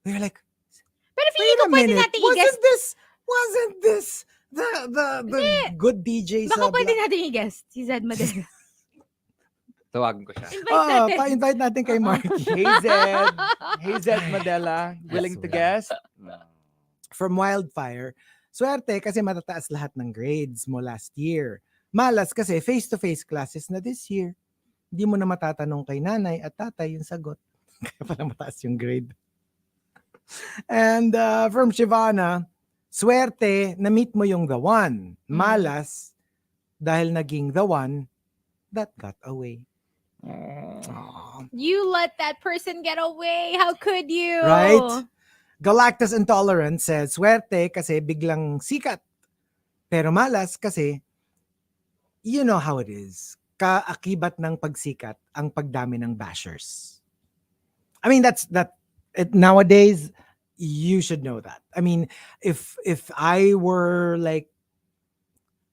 We were like,
Pero
wait
feeling ko
a
pwede
minute,
natin i-guest.
wasn't this the good DJ
Baka
sa
pwede natin i-guest si Zed Madela.
Tawagan ko siya.
Invite natin.
Pa-invite natin kay Markki.
Hey Zed Madela, willing to guess?
From Wildfire, swerte kasi matataas lahat ng grades mo last year. Malas kasi face-to-face classes na this year. Hindi mo na matatanong kay nanay at tatay yung sagot. Kaya pala mataas yung grade. And from Shivana, swerte, na-meet mo yung the one. Malas, dahil naging the one that got away. Aw.
You let that person get away. How could you?
Right? Galactus Intolerant says, swerte kasi biglang sikat. Pero malas kasi, you know how it is. Kaakibat ng pagsikat ang pagdami ng bashers. I mean, nowadays, you should know that. I mean, if I were like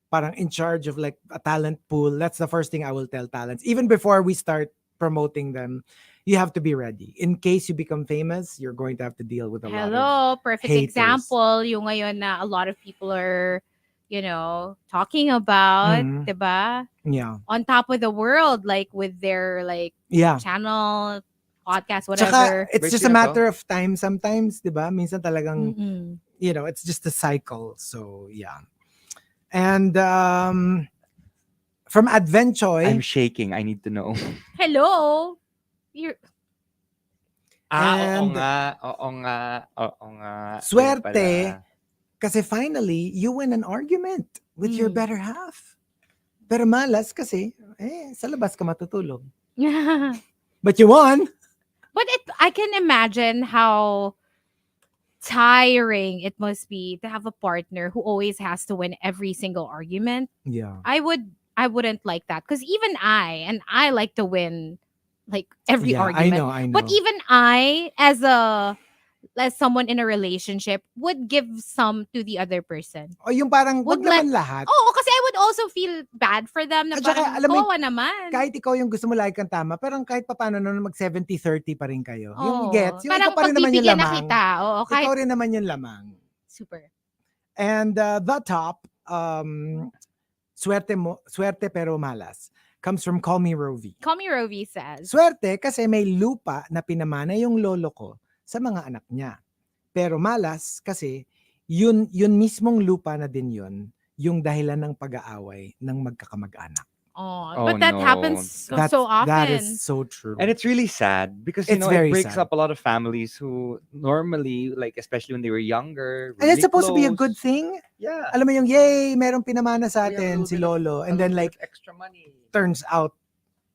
parang in charge of like a talent pool, that's the first thing I will tell talents. Even before we start promoting them, you have to be ready. In case you become famous, you're going to have to deal with a lot of
Hello, perfect
haters.
example. Yung ngayon na a lot of people are, talking about,
Mhm.
diba?
Yeah.
On top of the world, like with their like
Yeah.
channel, podcast,
Tsaka,
whatever.
it's just a matter of time sometimes, di ba? Minsan talagang,
Mm-mm.
it's just a cycle. So, yeah. And from Advenchoy,
I'm shaking. I need to know.
Hello. You're
Oo
And-
nga. Oo nga. Oo nga. Yun
swerte,
pala.
kasi finally, you win an argument with your better half. Pero malas kasi, sa labas ka matutulog. But you won.
But I can imagine how tiring it must be to have a partner who always has to win every single argument.
Yeah.
I wouldn't like that because even I like to win like every
Yeah,
argument.
I know.
But even I, as someone in a relationship, would give some to the other person.
O yung parang,
Would
wag naman lahat.
Oh, kasi I would also feel bad for them na
At saka,
parang,
alam mo,
kawawa naman.
Kahit ikaw yung gusto mo lagi kang tama, parang kahit papano mag 70-30 pa rin kayo. Yung
Oo.
gets, yung
Parang
ikaw pa rin naman yung
pagbibigyan na
lamang.
kita. Oo, kahit
Ikaw rin naman yung lamang.
super.
And the top, swerte pero malas, comes from Call Me Rovi.
Call Me Rovi says.
Swerte kasi may lupa na pinamana yung lolo ko sa mga anak niya. Pero malas kasi yun mismong lupa na din yun yung dahilan ng pag-aaway ng magkakamag-anak.
Oh,
Oh,
but that
no.
happens so often.
That is so true.
And it's really sad because
It's
it
very
breaks
sad.
up a lot of families who normally, like especially when they were younger,
And it's
really
supposed to be a good
close.
thing.
Yeah.
Alam mo yung, yay, merong pinamana sa
We have a
atin
little
si
bit of-
lolo.
a
And then
little
like,
bit of extra money.
turns out,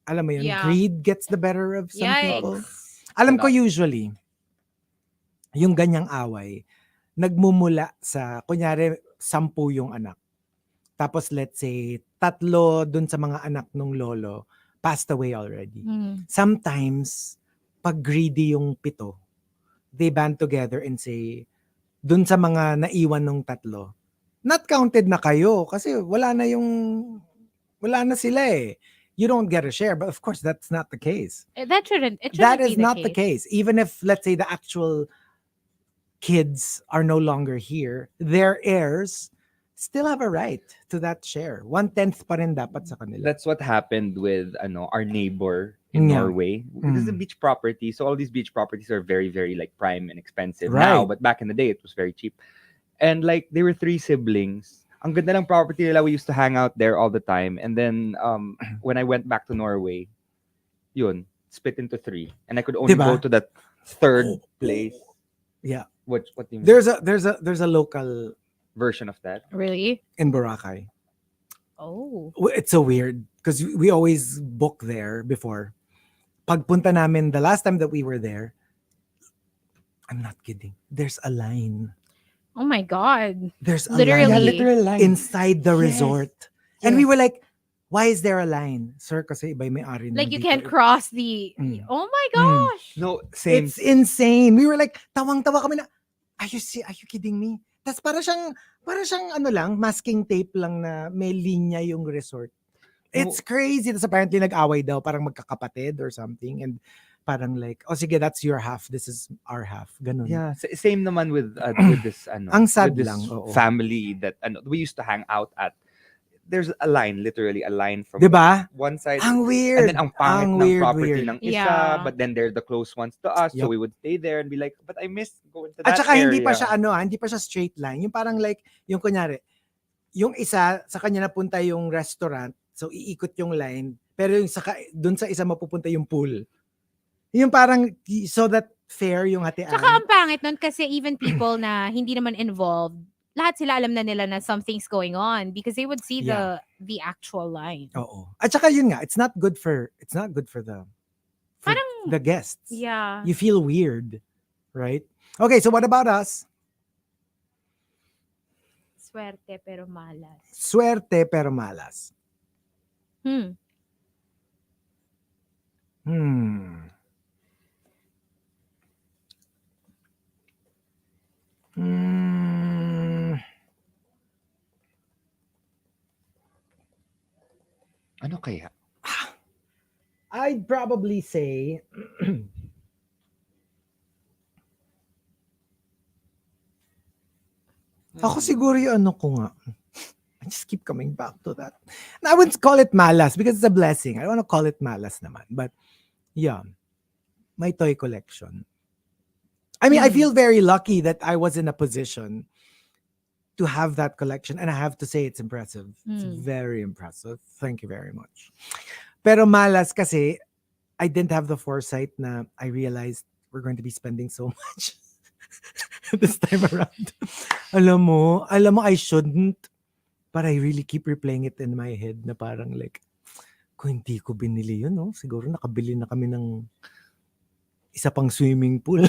alam mo yun,
Yeah.
greed gets the better of some people.
Yikes.
Alam ko
Sarap.
usually, yung ganyang away, nagmumula sa, kunyari, 10 yung anak. Tapos let's say, 3 dun sa mga anak nung lolo passed away already. Sometimes, pag greedy yung 7, they band together and say, dun sa mga naiwan nung 3, not counted na kayo kasi wala na sila eh. You don't get a share, but of course that's not the case.
It shouldn't
That
be
is not the case. Even if, let's say, the actual kids are no longer here, their heirs still have a right to that share. 1/10 pa rin dapat sa kanila.
That's what happened with our neighbor in
Yeah.
Norway. This is a
Mm.
beach property, so all these beach properties are very, very like prime and expensive
Right.
now. But back in the day, it was very cheap. And like they were 3 siblings. Ang ganda ng property nila. We used to hang out there all the time. And then when I went back to Norway, yun, split into 3, and I could only
Diba?
go to that 3rd place.
Yeah.
What do you mean?
There's a local
Version of that.
Really?
in Boracay.
Oh.
It's so weird because we always book there before. Pagpunta namin, the last time that we were there, I'm not kidding. There's a line.
Oh my God.
There's a
Literally.
line
literal line.
inside the
Yes.
resort. And we were like, why is there a line? Sir, kasi iba yung may-ari.
Like you
nandito
can't
eh."
cross the.
Mm.
Oh my gosh.
No, same.
It's insane. We were like, tawang-tawa kami na, are you kidding me? Tas para siyang masking tape lang na may linya yung resort. It's crazy. Tas apparently nag-away daw, parang magkakapatid or something. And parang like, oh sige, that's your half. This is our half. Ganun.
Yeah, same naman with this
Ang sad
with this
lang, oo.
family that we used to hang out at. There's a line, literally a line from
Diba?
one side.
Ang weird.
And then ang pangit
Ang
ng property
weird.
ng isa,
Yeah.
but then they're the close ones to us, so
Yup.
we would stay there and be like, but I miss going to
At
that
saka
area.
hindi pa siya straight line. Yung parang like, yung kunyari, yung isa, sa kanya napunta yung restaurant, so iikot yung line, pero yung dun sa isa mapupunta yung pool. Yung parang, so that fair yung hatian.
Tsaka ang pangit nun kasi even people na hindi naman involved, lahat sila alam na nila na something's going on because they would see the actual line.
Oo. At saka yun nga, it's not good for
Parang,
the guests.
yeah.
You feel weird, right? Okay, so what about us?
Suwerte pero malas.
Suwerte pero malas.
Hmm.
Ano kaya?
I'd probably say ako siguro yung ano ko nga. I just keep coming back to that. And I wouldn't call it malas because it's a blessing. I don't want to call it malas naman. But yeah, my toy collection. I mean, I feel very lucky that I was in a position to have that collection. And I have to say it's impressive. It's very impressive. Thank you very much. Pero malas kasi I didn't have the foresight na I realized we're going to be spending so much this time around. Alam mo, I shouldn't. But I really keep replaying it in my head na parang like, kung hindi ko binili yun, no? Siguro nakabili na kami ng isa pang swimming pool.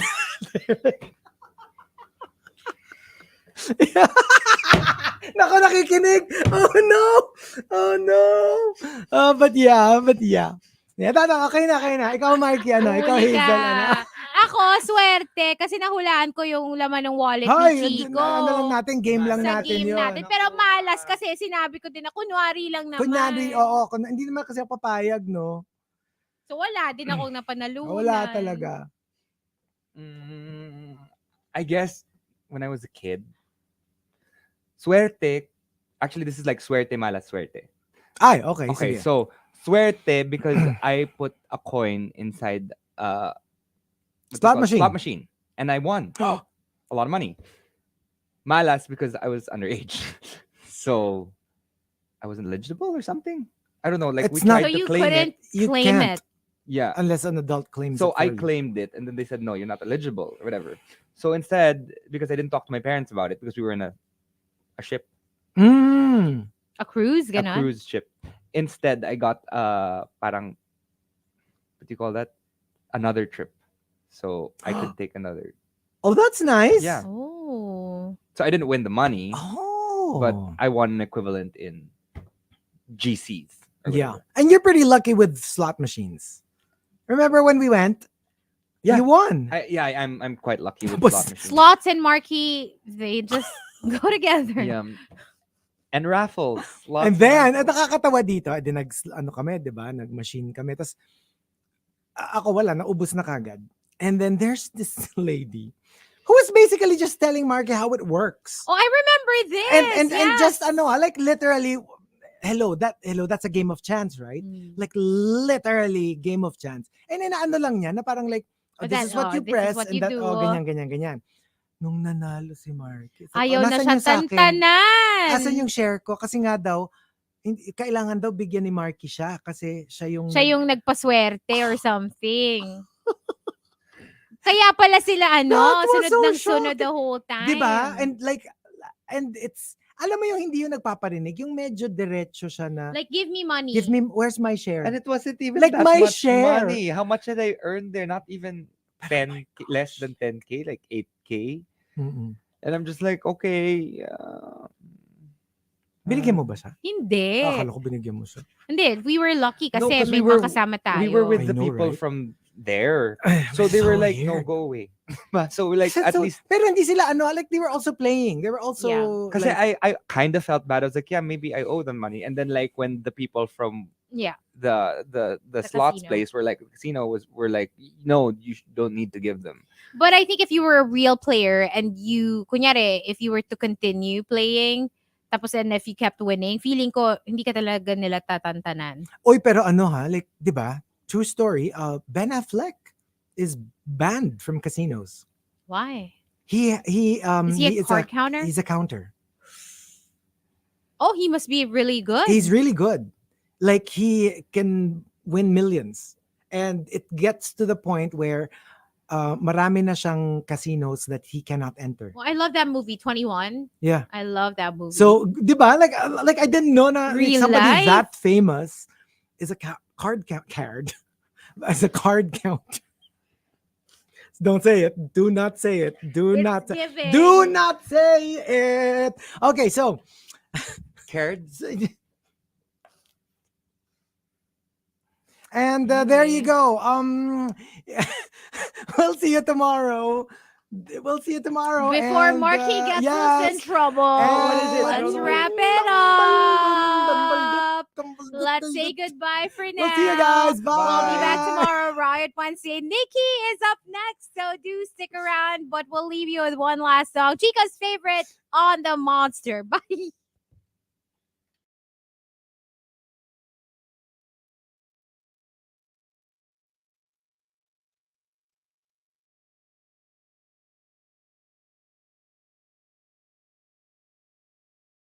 Naku, nakikinig! Oh no! But yeah. Yeah, okay na. Ikaw, Markki, ano? Ikaw,
Huli
Hazel,
ka.
ano?
Ako, swerte. Kasi nahulaan ko yung laman ng wallet
Hoy,
ni Chico.
ano lang natin, game lang
Sa
natin
game
yun.
natin. Pero malas kasi sinabi ko din na kunwari lang naman.
Kunyari, oo. Hindi naman kasi ako papayag, no?
So wala din akong napanalunan.
Wala talaga.
I guess when I was a kid, suwerte, actually this is like suwerte malas suwerte.
Ay, okay.
Okay,
sige.
so suwerte because I put a coin inside
Slot machine.
and I won a lot of money. Malas because I was underage. So I wasn't eligible or something. I don't know. Like
It's
we
not-
tried
So
to
you
claim
couldn't
it.
You
claim
can't.
it.
Yeah.
Unless an adult claims
So
it for
I
you.
claimed it, and then they said no, you're not eligible or whatever. So instead, because I didn't talk to my parents about it, because we were in a ship,
A cruise,
a
ganon?
cruise ship. Instead, I got parang what do you call that? Another trip, so I could take another.
Oh, that's nice.
Yeah.
Oh.
So I didn't win the money,
Oh.
but I won an equivalent in GCs. or
Yeah.
whatever.
And you're pretty lucky with slot machines. Remember when we went?
Yeah.
You won.
I'm quite lucky with
Tapos
slot machines.
Slots and Markki, they just go together.
Yeah. And raffles. Lots
And
of
then, at
raffles.
nakakatawa dito, kami, di ba? Nag-machine kami. Tapos, ako wala, naubos na kagad. And then there's this lady who was basically just telling Markki how it works.
Oh, I remember this.
And just like literally, that's a game of chance, right? Like literally game of chance. And then ano lang niya na parang like, this is what you
this is
press
what
and
you
that,
do.
ganyan. Nung nanalo si Markki.
Ayaw na
"Nasaan
siya
yung sa akin?
tantanan.
Asan yung share ko? Kasi nga daw, kailangan daw bigyan ni Markki siya kasi siya yung
Nagpaswerte or something. Kaya pala sila
That was
sunod
so
ng sunod
shocking.
the whole time.
Diba? And it's, alam mo yung hindi yung nagpaparinig, yung medyo diretso siya na,
Like, give me money.
where's my share?
And it wasn't even
Like
that
my
much
share.
money. How much did I earn there? Not even 10, less than 10K, like 8K.
Mm-mm.
And I'm just like, okay.
Binigyan mo ba siya?
Hindi.
Akala ko binigyan mo siya.
Hindi. We were lucky kasi
'cause
may mga kasama tayo.
We were with
I
the
know,
people
right?
from there.
Ay,
So they were
so
like, no,
weird.
go away. So we're like,
Kasi
at
so-
least.
Pero hindi sila like they were also playing. They were also
Because
like,
I kind of felt bad. I was like, yeah, maybe I owe them money. And then like when the people from
Yeah.
the slots
casino.
place were like, the casino were like, no, you don't need to give them.
But I think if you were a real player and kunyari, if you were to continue playing, tapos and if you kept winning, feeling ko, hindi ka talaga nila tatantanan.
oy, pero like, di ba? True story, Ben Affleck is banned from casinos.
Why?
He
Is he a card counter?
He's a counter.
Oh, he must be really good.
He's really good. Like he can win millions. And it gets to the point where marami na siyang casinos that he cannot enter.
Well, I love that movie, 21.
Yeah.
I love that movie.
So, di ba? Like I didn't know na
Real
somebody
life?
that famous is a card count as a card count. Don't say it. Do not say it. Do
It's
not.
giving.
Do not say it. Okay, so
Cards?
and there you go. We'll see you tomorrow. We'll see you tomorrow.
Before
and,
Markki gets us
yes.
in trouble.
What
is it? I
Let's
don't know.
wrap it up. Let's say goodbye for now.
We'll see you guys. Bye.
We'll be back tomorrow, Riot Wednesday. Nikki is up next, so do stick around. But we'll leave you with one last song. Chico's favorite on the Monster. Bye.